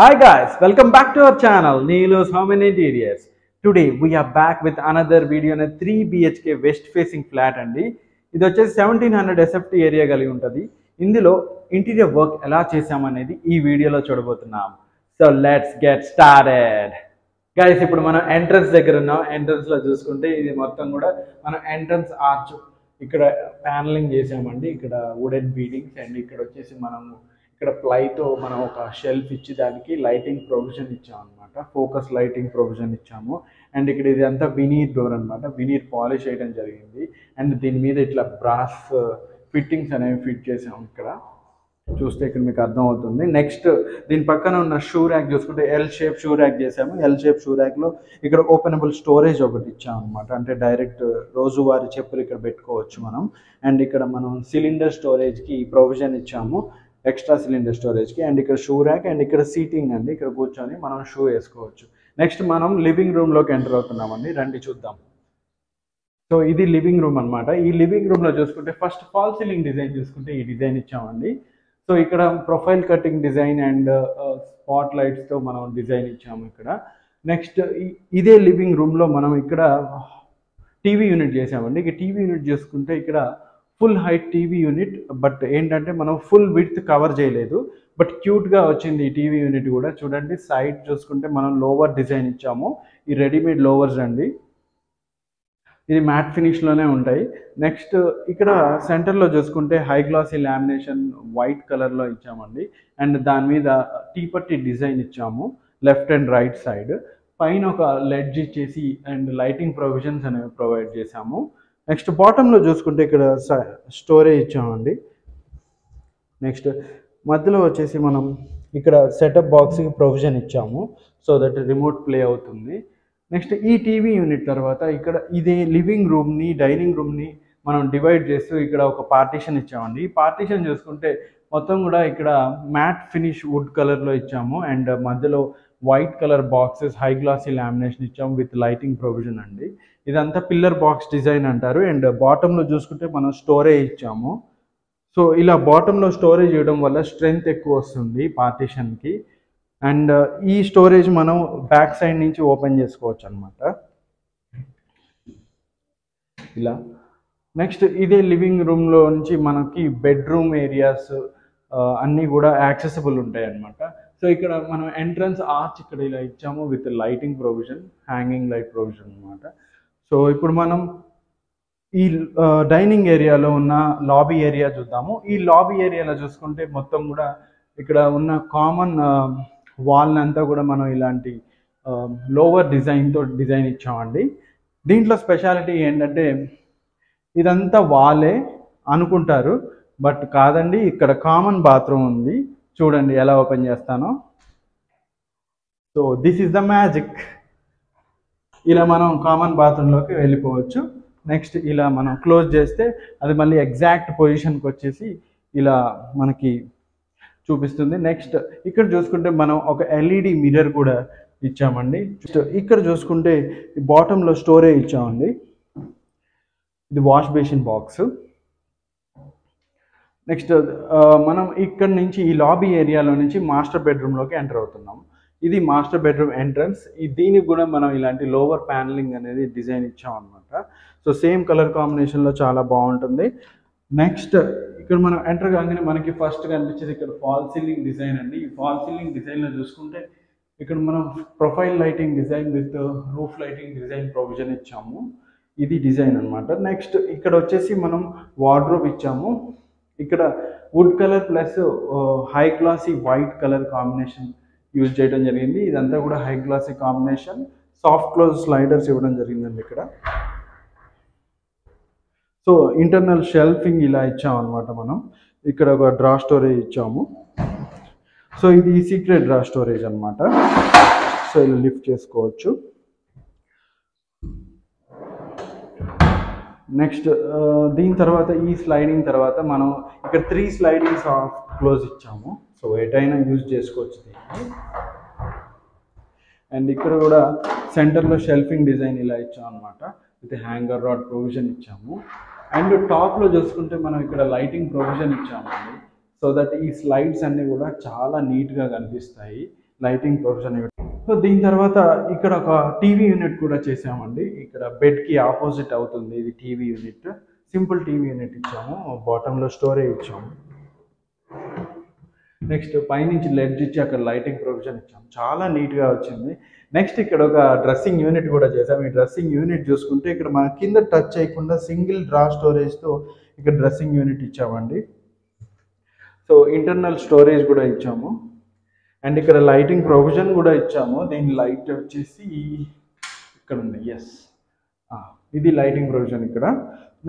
Hi guys, welcome back to our channel Neelo's Home and Interiors. Today we are back with another video on a 3 BHK west facing flat అండి. ఇది వచ్చేసి 1700 SFT area కలిగి ఉంటుంది. ఇందులో interior work ఎలా చేసామనేది ఈ వీడియోలో చూడబోతున్నాం. So let's get started. Guys ఇప్పుడు మనం ఎంట్రన్స్ దగ్గర ఉన్నాం. ఎంట్రన్స్ లో చూసుకుంటే ఇది మొత్తం కూడా మనం ఎంట్రన్స్ ఆర్చ్ ఇక్కడ ప్యానలింగ్ చేసామండి. ఇక్కడ వుడెన్ బీడింగ్స్ అండ్ ఇక్కడ వచ్చేసి మనము ఇక్కడ ప్లైతో మనం ఒక షెల్ఫ్ ఇచ్చి దానికి లైటింగ్ ప్రొవిజన్ ఇచ్చాము అనమాట. ఫోకస్ లైటింగ్ ప్రొవిజన్ ఇచ్చాము. అండ్ ఇక్కడ ఇది అంతా వినీర్ డోర్ అనమాట. వినీర్ పాలిష్ చేయడం జరిగింది. అండ్ దీని మీద ఇట్లా బ్రాస్ ఫిట్టింగ్స్ అనేవి ఫిట్ చేసాము. ఇక్కడ చూస్తే ఇక్కడ మీకు అర్థమవుతుంది. నెక్స్ట్ దీని పక్కన ఉన్న షూ ర్యాక్ చూసుకుంటే ఎల్ షేప్ షూ ర్యాక్ చేసాము. ఎల్ షేప్ షూ ర్యాక్లో ఇక్కడ ఓపెనబుల్ స్టోరేజ్ ఒకటి ఇచ్చాము అనమాట. అంటే డైరెక్ట్ రోజువారీ చెప్పులు ఇక్కడ పెట్టుకోవచ్చు మనం. అండ్ ఇక్కడ మనం సిలిండర్ స్టోరేజ్కి ప్రొవిజన్ ఇచ్చాము, ఎక్స్ట్రా సిలిండర్ స్టోరేజ్కి. అండ్ ఇక్కడ షూ ర్యాక్ అండ్ ఇక్కడ సీటింగ్ అండి, ఇక్కడ కూర్చొని మనం షూ వేసుకోవచ్చు. నెక్స్ట్ మనం లివింగ్ రూమ్లోకి ఎంటర్ అవుతున్నామండి. రండి చూద్దాం. సో ఇది లివింగ్ రూమ్ అనమాట. ఈ లివింగ్ రూమ్లో చూసుకుంటే ఫస్ట్ ఫాల్ సీలింగ్ డిజైన్ చూసుకుంటే ఈ డిజైన్ ఇచ్చామండి. సో ఇక్కడ profile cutting design and spot లైట్స్తో మనం డిజైన్ ఇచ్చాము ఇక్కడ. నెక్స్ట్ ఇదే లివింగ్ రూమ్లో మనం ఇక్కడ టీవీ యూనిట్ చేసామండి. ఇక టీవీ యూనిట్ చూసుకుంటే ఇక్కడ full height TV unit, but ఏంటంటే మనం ఫుల్ విడ్త్ కవర్ చేయలేదు, బట్ క్యూట్గా వచ్చింది ఈ టీవీ యూనిట్ కూడా. చూడండి సైడ్ చూసుకుంటే మనం లోవర్ డిజైన్ ఇచ్చాము. ఈ రెడీమేడ్ లోవర్స్ అండి, ఇది మ్యాట్ ఫినిష్లోనే ఉంటాయి. నెక్స్ట్ ఇక్కడ సెంటర్లో చూసుకుంటే హై గ్లాసీ లామినేషన్ వైట్ కలర్లో ఇచ్చామండి. అండ్ దాని మీద టీపట్టి డిజైన్ ఇచ్చాము లెఫ్ట్ అండ్ రైట్ సైడ్. పైన ఒక లెడ్జ్ ఇచ్చేసి అండ్ లైటింగ్ ప్రొవిజన్స్ అనేవి ప్రొవైడ్ చేసాము. నెక్స్ట్ బాటంలో చూసుకుంటే ఇక్కడ స్టోరేజ్ ఇచ్చామండి. నెక్స్ట్ మధ్యలో వచ్చేసి మనం ఇక్కడ సెటప్ బాక్స్కి ప్రొవిజన్ ఇచ్చాము, సో దట్ రిమోట్ ప్లే అవుతుంది. నెక్స్ట్ ఈ టీవీ యూనిట్ తర్వాత ఇక్కడ ఇదే లివింగ్ రూమ్ని డైనింగ్ రూమ్ని మనం డివైడ్ చేస్తూ ఇక్కడ ఒక పార్టీషన్ ఇచ్చామండి. ఈ పార్టీషన్ చూసుకుంటే మొత్తం కూడా ఇక్కడ మ్యాట్ ఫినిష్ వుడ్ కలర్లో ఇచ్చాము. అండ్ మధ్యలో white colour boxes high glossy lamination ఇచ్చాము విత్ లైటింగ్ ప్రొవిజన్ అండి. ఇదంతా పిల్లర్ బాక్స్ డిజైన్ అంటారు. అండ్ బాటంలో చూసుకుంటే మనం స్టోరేజ్ ఇచ్చాము. సో ఇలా బాటంలో స్టోరేజ్ ఇవ్వడం వల్ల స్ట్రెంగ్త్ ఎక్కువ వస్తుంది పార్టీషన్కి. అండ్ ఈ స్టోరేజ్ మనం బ్యాక్ సైడ్ నుంచి ఓపెన్ చేసుకోవచ్చు అనమాట ఇలా. నెక్స్ట్ ఇదే లివింగ్ రూమ్లో నుంచి మనకి బెడ్రూమ్ ఏరియాస్ అన్నీ కూడా యాక్సెసిబుల్ ఉంటాయి అన్నమాట. సో ఇక్కడ మనం ఎంట్రన్స్ ఆర్చ్ ఇక్కడ ఇలా ఇచ్చాము with lighting provision, hanging light provision అనమాట. సో ఇప్పుడు మనం ఈ డైనింగ్ ఏరియాలో ఉన్న లాబీ ఏరియా చూద్దాము. ఈ లాబీ ఏరియాలో చూసుకుంటే మొత్తం కూడా ఇక్కడ ఉన్న కామన్ వాల్ని అంతా కూడా మనం ఇలాంటి లోవర్ డిజైన్తో డిజైన్ ఇచ్చామండి. దీంట్లో స్పెషాలిటీ ఏంటంటే ఇదంతా వాలే అనుకుంటారు, బట్ కాదండి, ఇక్కడ కామన్ బాత్రూమ్ ఉంది. చూడండి ఎలా ఓపెన్ చేస్తానో. So this is the magic. ఇలా మనం కామన్ బాత్రూంలోకి వెళ్ళిపోవచ్చు. నెక్స్ట్ ఇలా మనం క్లోజ్ చేస్తే అది మళ్ళీ ఎగ్జాక్ట్ పొజిషన్కి వచ్చేసి ఇలా మనకి చూపిస్తుంది. నెక్స్ట్ ఇక్కడ చూసుకుంటే మనం ఒక ఎల్ఈడి మిర్రర్ కూడా ఇచ్చామండి. ఇక్కడ చూసుకుంటే బాటంలో స్టోరేజ్ ఇచ్చామండి. ఇది వాష్ బేసిన్ బాక్స్. నెక్స్ట్ మనం ఇక్కడ నుంచి ఈ లాబీ ఏరియాలో నుంచి మాస్టర్ బెడ్రూమ్లోకి ఎంటర్ అవుతున్నాం. ఇది మాస్టర్ బెడ్రూమ్ ఎంట్రన్స్. దీనికి కూడా మనం ఇలాంటి లోవర్ ప్యానలింగ్ అనేది డిజైన్ ఇచ్చాం అనమాట. సో సేమ్ కలర్ కాంబినేషన్లో చాలా బాగుంటుంది. నెక్స్ట్ ఇక్కడ మనం ఎంటర్ కాగానే మనకి ఫస్ట్ కనిపించేది ఇక్కడ ఫాల్ సీలింగ్ డిజైన్ అండి. ఈ ఫాల్ సీలింగ్ డిజైన్లో చూసుకుంటే ఇక్కడ మనం profile lighting design with roof lighting design provision ఇచ్చాము. ఇది డిజైన్ అనమాట. నెక్స్ట్ ఇక్కడ వచ్చేసి మనం వార్డ్రోబ్ ఇచ్చాము. ఇక్కడ wood colour plus high glossy white colour combination use చేయడం జరిగింది. ఇదంతా కూడా high glossy combination. Soft close sliders ఇవ్వడం జరిగిందండి ఇక్కడ. సో ఇంటర్నల్ షెల్ఫింగ్ ఇలా ఇచ్చాము అనమాట మనం. ఇక్కడ ఒక డ్రా స్టోరేజ్ ఇచ్చాము. సో ఇది సీక్రెట్ డ్రా స్టోరేజ్ అనమాట. సో ఇలా లిఫ్ట్ చేసుకోవచ్చు. నెక్స్ట్ దీని తర్వాత ఈ స్లైడింగ్ తర్వాత మనం ఇక్కడ 3 స్లైడింగ్ సాఫ్ట్ క్లోజ్ ఇచ్చాము. సో ఎటైనా యూజ్ చేసుకోవచ్చు దీన్ని. అండ్ ఇక్కడ కూడా సెంటర్లో షెల్ఫింగ్ డిజైన్ ఇలా ఇచ్చాం అనమాట. విత్ హ్యాంగర్ రాడ్ ప్రొవిజన్ ఇచ్చాము. అండ్ టాప్లో చూసుకుంటే మనం ఇక్కడ లైటింగ్ ప్రొవిజన్ ఇచ్చామండి. సో దట్ ఈ స్లైడ్స్ అన్నీ కూడా చాలా నీట్గా కనిపిస్తాయి. Lighting provision. సో దీని తర్వాత ఇక్కడ ఒక టీవీ యూనిట్ కూడా చేసామండి. ఇక్కడ బెడ్కి ఆపోజిట్ అవుతుంది ఇది TV unit. Simple TV unit ఇచ్చాము, బాటంలో స్టోరేజ్ ఇచ్చాము. నెక్స్ట్ పైనుంచి లెడ్జ్ ఇచ్చి అక్కడ లైటింగ్ ప్రొవిజన్ ఇచ్చాము, చాలా నీట్గా వచ్చింది. నెక్స్ట్ ఇక్కడ ఒక డ్రెస్సింగ్ యూనిట్ కూడా చేసాము. ఈ డ్రెస్సింగ్ యూనిట్ చూసుకుంటే ఇక్కడ మన కింద టచ్ చేయకుండా సింగిల్ డ్రా స్టోరేజ్తో ఇక్కడ డ్రెస్సింగ్ యూనిట్ ఇచ్చామండి. సో ఇంటర్నల్ స్టోరేజ్ కూడా ఇచ్చాము. అండ్ ఇక్కడ లైటింగ్ ప్రొవిజన్ కూడా ఇచ్చాము. దీని లైట్ వచ్చేసి ఇక్కడ ఉంది. ఎస్, ఇది లైటింగ్ ప్రొవిజన్ ఇక్కడ.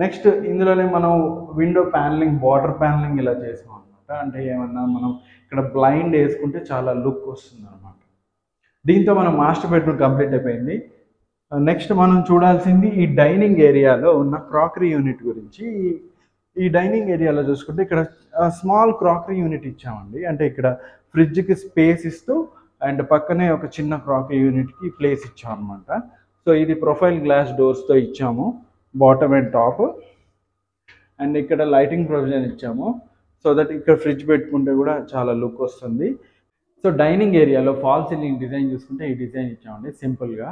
నెక్స్ట్ ఇందులోనే మనం విండో ప్యానలింగ్, బార్డర్ ప్యానలింగ్ ఇలా చేసాం అనమాట. అంటే ఏమన్నా మనం ఇక్కడ బ్లైండ్ వేసుకుంటే చాలా లుక్ వస్తుంది అనమాట. దీంతో మనం మాస్టర్ బెడ్రూమ్ కంప్లీట్ అయిపోయింది. నెక్స్ట్ మనం చూడాల్సింది ఈ డైనింగ్ ఏరియాలో ఉన్న క్రాకరీ యూనిట్ గురించి. ఈ డైనింగ్ ఏరియాలో చూసుకుంటే ఇక్కడ స్మాల్ క్రాకరీ యూనిట్ ఇచ్చామండి. అంటే ఇక్కడ ఫ్రిడ్జ్కి స్పేస్ ఇస్తూ అండ్ పక్కనే ఒక చిన్న క్రాకరీ యూనిట్కి ప్లేస్ ఇచ్చాం అనమాట. సో ఇది ప్రొఫైల్ గ్లాస్ డోర్స్తో ఇచ్చాము, బాటమ్ అండ్ టాప్. అండ్ ఇక్కడ లైటింగ్ ప్రొవిజన్ ఇచ్చాము సో దట్ ఇక్కడ ఫ్రిడ్జ్ పెట్టుకుంటే కూడా చాలా లుక్ వస్తుంది. సో డైనింగ్ ఏరియాలో ఫాల్ సీలింగ్ డిజైన్ చూసుకుంటే ఈ డిజైన్ ఇచ్చామండి, సింపుల్గా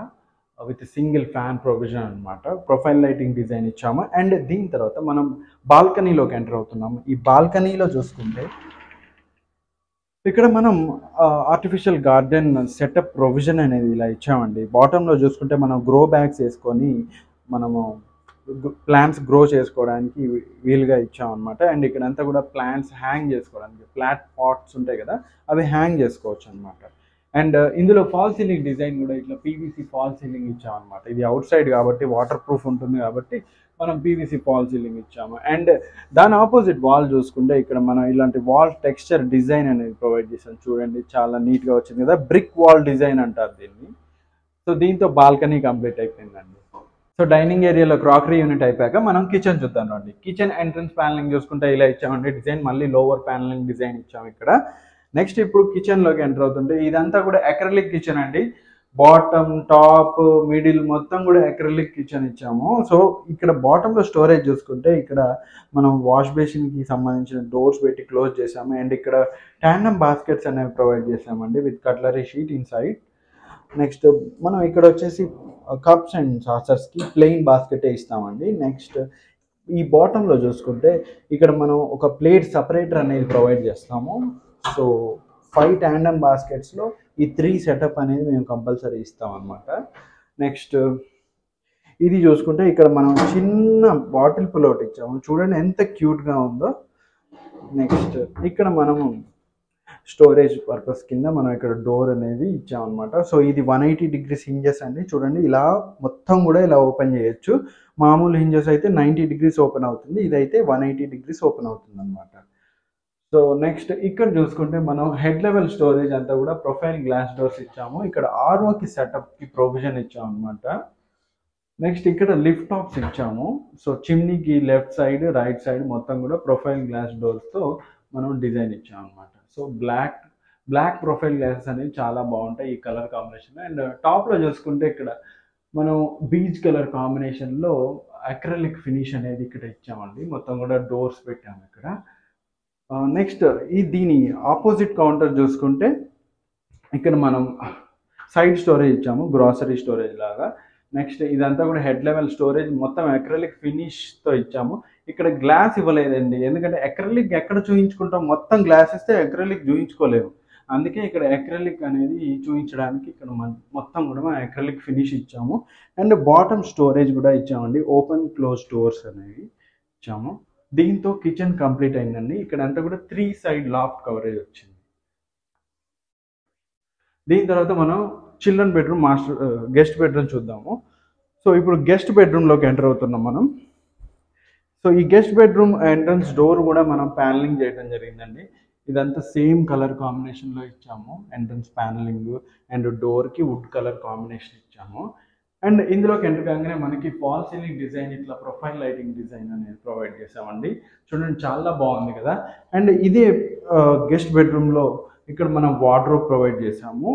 విత్ సింగిల్ ఫ్యాన్ ప్రొవిజన్ అనమాట. ప్రొఫైల్ లైటింగ్ డిజైన్ ఇచ్చాము. అండ్ దీని తర్వాత మనం బాల్కనీలోకి ఎంటర్ అవుతున్నాము. ఈ బాల్కనీలో చూసుకుంటే ఇక్కడ మనం ఆర్టిఫిషియల్ గార్డెన్ సెటప్ ప్రొవిజన్ అనేది ఇలా ఇచ్చామండి. బాటంలో చూసుకుంటే మనం గ్రో బ్యాగ్స్ వేసుకొని మనము ప్లాంట్స్ గ్రో చేసుకోవడానికి వీలుగా ఇచ్చామన్నమాట. అండ్ ఇక్కడంతా కూడా ప్లాంట్స్ హ్యాంగ్ చేసుకోవడానికి ఫ్లాట్ పాట్స్ ఉంటాయి కదా, అవి హ్యాంగ్ చేసుకోవచ్చు అనమాట. అండ్ ఇందులో ఫాల్ సీలింగ్ డిజైన్ కూడా ఇట్లా పీవీసీ ఫాల్ సీలింగ్ ఇచ్చామన్నమాట. ఇది అవుట్ సైడ్ కాబట్టి వాటర్ ప్రూఫ్ ఉంటుంది కాబట్టి మనం పీవీసీ ఫాల్ సీలింగ్ ఇచ్చాము. అండ్ దాని ఆపోజిట్ వాల్ చూసుకుంటే ఇక్కడ మనం ఇలాంటి వాల్ టెక్స్చర్ డిజైన్ అనేది ప్రొవైడ్ చేసాం. చూడండి చాలా నీట్గా వచ్చింది కదా, బ్రిక్ వాల్ డిజైన్ అంటారు దీన్ని. సో దీంతో బాల్కనీ కంప్లీట్ అయిపోయిందండి. సో డైనింగ్ ఏరియాలో క్రాకరీ యూనిట్ అయిపోయాక మనం కిచెన్ చూద్దాం అండి. కిచెన్ ఎంట్రన్స్ ప్యానలింగ్ చూసుకుంటే ఇలా ఇచ్చామండి డిజైన్. మళ్ళీ లోవర్ ప్యానలింగ్ డిజైన్ ఇచ్చాము ఇక్కడ. నెక్స్ట్ ఇప్పుడు కిచెన్లోకి ఎంటర్ అవుతుంటే ఇదంతా కూడా అక్రిలిక్ కిచెన్ అండి. బాటమ్, టాప్, మిడిల్ మొత్తం కూడా అక్రిలిక్ కిచెన్ ఇచ్చాము. సో ఇక్కడ బాటంలో స్టోరేజ్ చూసుకుంటే ఇక్కడ మనం వాష్ బేసిన్కి సంబంధించిన డోర్స్ పెట్టి క్లోజ్ చేసాము. అండ్ ఇక్కడ ట్యాండమ్ బాస్కెట్స్ అనేవి ప్రొవైడ్ చేసామండి with cutlery sheet in side. Next మనం ఇక్కడ వచ్చేసి కప్స్ అండ్ సాసర్స్కి ప్లెయిన్ బాస్కెటే ఇస్తామండి. నెక్స్ట్ ఈ బాటంలో చూసుకుంటే ఇక్కడ మనం ఒక ప్లేట్ సపరేటర్ అనేది ప్రొవైడ్ చేస్తాము. సో 5 ట్యాండమ్ బాస్కెట్స్లో ఈ 3 సెటప్ అనేది మేము కంపల్సరీ ఇస్తాం అనమాట. నెక్స్ట్ ఇది చూసుకుంటే ఇక్కడ మనం చిన్న బాటిల్ పుల్అవుట్ ఇచ్చాము, చూడండి ఎంత క్యూట్గా ఉందో. నెక్స్ట్ ఇక్కడ మనము స్టోరేజ్ పర్పస్ కింద మనం ఇక్కడ డోర్ అనేది ఇచ్చామన్నమాట. సో ఇది 180 డిగ్రీస్ హింజెస్ అండి. చూడండి ఇలా మొత్తం కూడా ఇలా ఓపెన్ చేయొచ్చు. మామూలు హింజెస్ అయితే 90 డిగ్రీస్ ఓపెన్ అవుతుంది, ఇదైతే 180 డిగ్రీస్ ఓపెన్ అవుతుంది అనమాట. సో నెక్స్ట్ ఇక్కడ చూసుకుంటే మనం హెడ్ లెవెల్ స్టోరేజ్ అంతా కూడా ప్రొఫైల్ గ్లాస్ డోర్స్ ఇచ్చాము. ఇక్కడ ఆర్ఓకి సెటప్కి ప్రొవిజన్ ఇచ్చాము అనమాట. నెక్స్ట్ ఇక్కడ లిఫ్ట్ టాప్స్ ఇచ్చాము. సో చిమ్నీకి లెఫ్ట్ సైడ్, రైట్ సైడ్ మొత్తం కూడా ప్రొఫైల్ గ్లాస్ డోర్స్తో మనం డిజైన్ ఇచ్చాం అనమాట. సో బ్లాక్ ప్రొఫైల్ గ్లాసెస్ అనేవి చాలా బాగుంటాయి ఈ కలర్ కాంబినేషన్. అండ్ టాప్లో చూసుకుంటే ఇక్కడ మనం బీచ్ కలర్ కాంబినేషన్లో అక్రిలిక్ ఫినిష్ అనేది ఇక్కడ ఇచ్చామండి. మొత్తం కూడా డోర్స్ పెట్టాము ఇక్కడ. నెక్స్ట్ దీని ఆపోజిట్ కౌంటర్ చూసుకుంటే ఇక్కడ మనం సైడ్ స్టోరేజ్ ఇచ్చాము, గ్రాసరీ స్టోరేజ్ లాగా. నెక్స్ట్ ఇదంతా కూడా హెడ్ లెవెల్ స్టోరేజ్ మొత్తం అక్రిలిక్ ఫినిష్తో ఇచ్చాము. ఇక్కడ గ్లాస్ ఇవ్వలేదండి, ఎందుకంటే అక్రిలిక్ ఎక్కడ చూయించుకుంటాం, మొత్తం గ్లాస్ ఇస్తే అక్రిలిక్ చూయించుకోలేము. అందుకే ఇక్కడ అక్రిలిక్ అనేది చూపించడానికి ఇక్కడ మొత్తం కూడా మనం అక్రిలిక్ ఫినిష్ ఇచ్చాము. అండ్ బాటమ్ స్టోరేజ్ కూడా ఇచ్చామండి, ఓపెన్ క్లోజ్ డోర్స్ అనేవి ఇచ్చాము. దీంతో కిచెన్ కంప్లీట్ అయిందండి. ఇక్కడ అంతా కూడా 3 సైడ్ లాఫ్ట్ కవరేజ్ వచ్చింది. దీని తర్వాత మనం చిల్డ్రన్ బెడ్రూమ్, గెస్ట్ బెడ్రూమ్ చూద్దాము. సో ఇప్పుడు గెస్ట్ బెడ్రూమ్లోకి ఎంటర్ అవుతున్నాం మనం. సో ఈ గెస్ట్ బెడ్రూమ్ ఎంట్రన్స్ డోర్ కూడా మనం ప్యానలింగ్ చేయడం జరిగిందండి. ఇదంతా సేమ్ కలర్ కాంబినేషన్లో ఇచ్చాము. ఎంట్రన్స్ ప్యానలింగ్ అండ్ డోర్కి వుడ్ కలర్ కాంబినేషన్ ఇచ్చాము. అండ్ ఇందులోకి ఎంటర్ కాగానే మనకి ఫాల్ సీలింగ్ డిజైన్ ఇట్లా ప్రొఫైల్ లైటింగ్ డిజైన్ అనేది ప్రొవైడ్ చేసామండి. చూడండి చాలా బాగుంది కదా. అండ్ ఇదే గెస్ట్ బెడ్రూమ్లో ఇక్కడ మనం వార్డ్రోబ్ ప్రొవైడ్ చేసాము,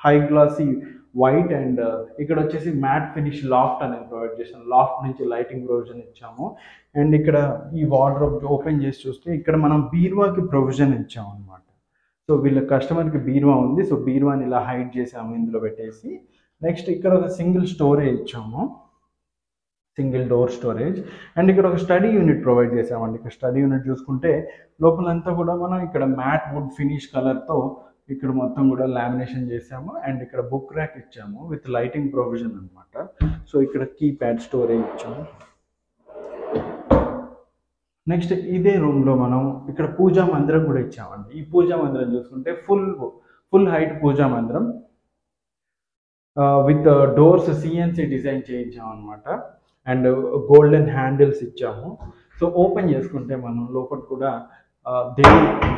హై గ్లాసీ వైట్. అండ్ ఇక్కడ వచ్చేసి మ్యాట్ ఫినిష్ లాఫ్ట్ అనేది ప్రొవైడ్ చేసాము. లాఫ్ట్ నుంచి లైటింగ్ ప్రొవిజన్ ఇచ్చాము. అండ్ ఇక్కడ ఈ వార్డ్రోబ్ ఓపెన్ చేసి చూస్తే ఇక్కడ మనం బీరువాకి ప్రొవిజన్ ఇచ్చాము అనమాట. సో వీళ్ళ కస్టమర్కి బీరువా ఉంది. సో బీరువాని ఇలా హైడ్ చేసాము ఇందులో పెట్టేసి. నెక్స్ట్ ఇక్కడ ఒక సింగిల్ స్టోరేజ్ ఇచ్చాము, సింగిల్ డోర్ స్టోరేజ్. అండ్ ఇక్కడ ఒక స్టడీ యూనిట్ ప్రొవైడ్ చేసామండి. ఇక్కడ స్టడీ యూనిట్ చూసుకుంటే లోపలంతా కూడా మనం ఇక్కడ మ్యాట్ వుడ్ ఫినిష్ కలర్తో ఇక్కడ మొత్తం కూడా లామినేషన్ చేసాము. అండ్ ఇక్కడ బుక్ ర్యాక్ ఇచ్చాము విత్ లైటింగ్ ప్రొవిజన్ అనమాట. సో ఇక్కడ కీప్యాడ్ స్టోరేజ్ ఇచ్చాము. నెక్స్ట్ ఇదే రూమ్లో మనం ఇక్కడ పూజా మందిరం కూడా ఇచ్చామండి. ఈ పూజా మందిరం చూసుకుంటే ఫుల్ హైట్ పూజా మందిరం విత్ డోర్స్ సిఎన్సి డిజైన్ చేయించాం అనమాట. అండ్ గోల్డెన్ హ్యాండిల్స్ ఇచ్చాము. సో ఓపెన్ చేసుకుంటే మనం లోపల కూడా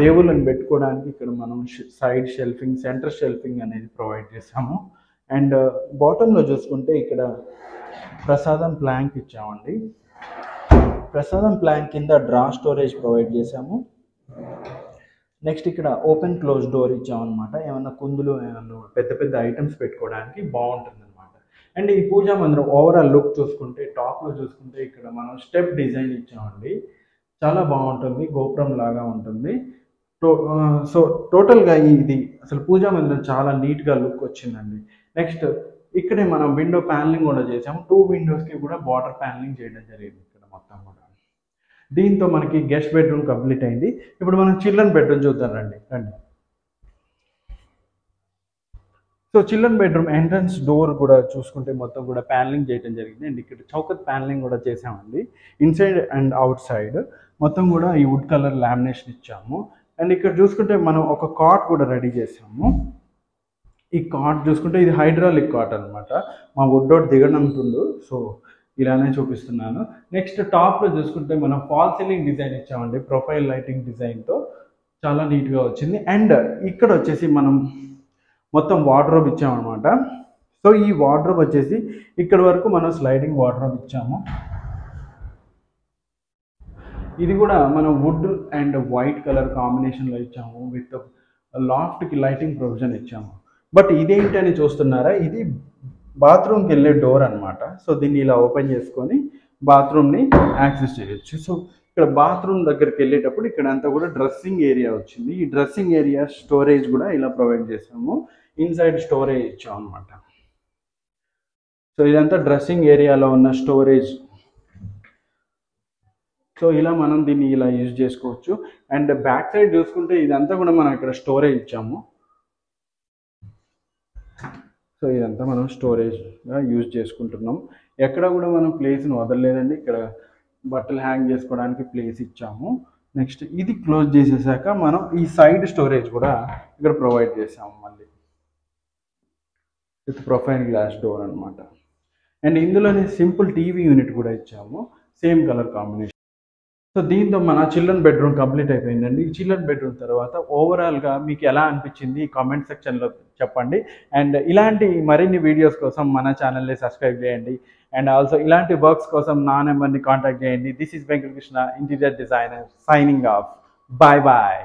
దేవుళ్ళని పెట్టుకోవడానికి ఇక్కడ మనం సైడ్ షెల్ఫింగ్, సెంటర్ షెల్ఫింగ్ అనేది ప్రొవైడ్ చేసాము. అండ్ బాటంలో చూసుకుంటే ఇక్కడ ప్రసాదం ప్లాంక్ ఇచ్చామండి. ప్రసాదం ప్లాంక్ కింద డ్రా స్టోరేజ్ ప్రొవైడ్ చేసాము. నెక్స్ట్ ఇక్కడ ఓపెన్ క్లోజ్ డోర్ ఇచ్చామన్నమాట. ఏమన్నా కుందులు, ఏమన్నా పెద్ద పెద్ద ఐటమ్స్ పెట్టుకోవడానికి బాగుంటుంది అనమాట. అండ్ ఈ పూజా మందిరం ఓవరాల్ లుక్ చూసుకుంటే టాప్లో చూసుకుంటే ఇక్కడ మనం స్టెప్ డిజైన్ ఇచ్చామండి. చాలా బాగుంటుంది, గోపురం లాగా ఉంటుంది. సో టోటల్గా ఇది అసలు పూజా మందిరం చాలా నీట్గా లుక్ వచ్చిందండి. నెక్స్ట్ ఇక్కడే మనం విండో ప్యానలింగ్ కూడా చేసాము. 2 విండోస్కి కూడా బార్డర్ ప్యానలింగ్ చేయడం జరిగింది ఇక్కడ మొత్తం కూడా. దీంతో మనకి గెస్ట్ బెడ్రూమ్ కంప్లీట్ అయింది. ఇప్పుడు మనం చిల్డ్రన్ బెడ్రూమ్ చూద్దాం రండి. So children bedroom entrance door కూడా చూసుకుంటే మొత్తం కూడా ప్యానలింగ్ చేయడం జరిగింది. అండ్ ఇక్కడ చౌకత్ ప్యానలింగ్ కూడా చేసామండి. ఇన్సైడ్ అండ్ అవుట్ సైడ్ మొత్తం కూడా ఈ వుడ్ కలర్ లామినేషన్ ఇచ్చాము. అండ్ ఇక్కడ చూసుకుంటే మనం ఒక కాట్ కూడా రెడీ చేసాము. ఈ కాట్ చూసుకుంటే ఇది హైడ్రాలిక్ కాట్ అనమాట. మా వుడ్డోట్ దిగనంటుండు, సో ఇలానే చూపిస్తున్నాను. నెక్స్ట్ టాప్లో చూసుకుంటే మనం ఫాల్ సీలింగ్ డిజైన్ ఇచ్చామండి, ప్రొఫైల్ లైటింగ్ డిజైన్తో. చాలా నీట్గా వచ్చింది. అండ్ ఇక్కడ వచ్చేసి మనం మొత్తం వార్డ్రోబ్ ఇచ్చామన్నమాట. సో ఈ వార్డ్రోబ్ వచ్చేసి ఇక్కడ వరకు మనం స్లైడింగ్ వార్డ్రోబ్ ఇచ్చాము. ఇది కూడా మనం వుడ్ అండ్ వైట్ కలర్ కాంబినేషన్లో ఇచ్చాము. విత్ లాఫ్ట్కి లైటింగ్ ప్రొవిజన్ ఇచ్చాము. బట్ ఇదేంటి అని చూస్తున్నారా, ఇది బాత్రూమ్కి వెళ్ళే డోర్ అనమాట. సో దీన్ని ఇలా ఓపెన్ చేసుకొని బాత్రూమ్ని యాక్సెస్ చేయొచ్చు. సో ఇక్కడ బాత్రూమ్ దగ్గరికి వెళ్ళేటప్పుడు ఇక్కడ అంతా కూడా డ్రెస్సింగ్ ఏరియా వచ్చింది. ఈ డ్రెస్సింగ్ ఏరియా స్టోరేజ్ కూడా ఇలా ప్రొవైడ్ చేసాము. ఇన్సైడ్ స్టోరేజ్ ఇచ్చాం అనమాట. సో ఇదంతా డ్రెస్సింగ్ ఏరియాలో ఉన్న స్టోరేజ్. సో ఇలా మనం దీన్ని ఇలా యూజ్ చేసుకోవచ్చు. అండ్ బ్యాక్ సైడ్ చూసుకుంటే ఇదంతా కూడా మనం ఇక్కడ స్టోరేజ్ ఇచ్చాము. సో ఇదంతా మనం స్టోరేజ్గా యూజ్ చేసుకుంటున్నాం. ఎక్కడ కూడా మనం ప్లేస్ని వదలలేదండి. ఇక్కడ బట్టలు హ్యాంగ్ చేసుకోవడానికి ప్లేస్ ఇచ్చాము. నెక్స్ట్ ఇది క్లోజ్ చేసేసాక మనం ఈ సైడ్ స్టోరేజ్ కూడా ఇక్కడ ప్రొవైడ్ చేసాము మళ్ళీ విత్ ప్రొఫైల్ గ్లాస్ డోర్ అనమాట. అండ్ ఇందులోనే సింపుల్ టీవీ యూనిట్ కూడా ఇచ్చాము, సేమ్ కలర్ కాంబినేషన్. సో దీంతో మన చిల్డ్రన్ బెడ్రూమ్ కంప్లీట్ అయిపోయిందండి. ఈ చిల్డ్రన్ బెడ్రూమ్ తర్వాత ఓవరాల్గా మీకు ఎలా అనిపించింది కామెంట్ సెక్షన్లో చెప్పండి. అండ్ ఇలాంటి మరిన్ని వీడియోస్ కోసం మన ఛానల్ని సబ్స్క్రైబ్ చేయండి. అండ్ ఆల్సో ఇలాంటి వర్క్స్ కోసం నా నెంబర్ని కాంటాక్ట్ చేయండి. This is Venkatakrishna, interior designer, signing off. Bye bye.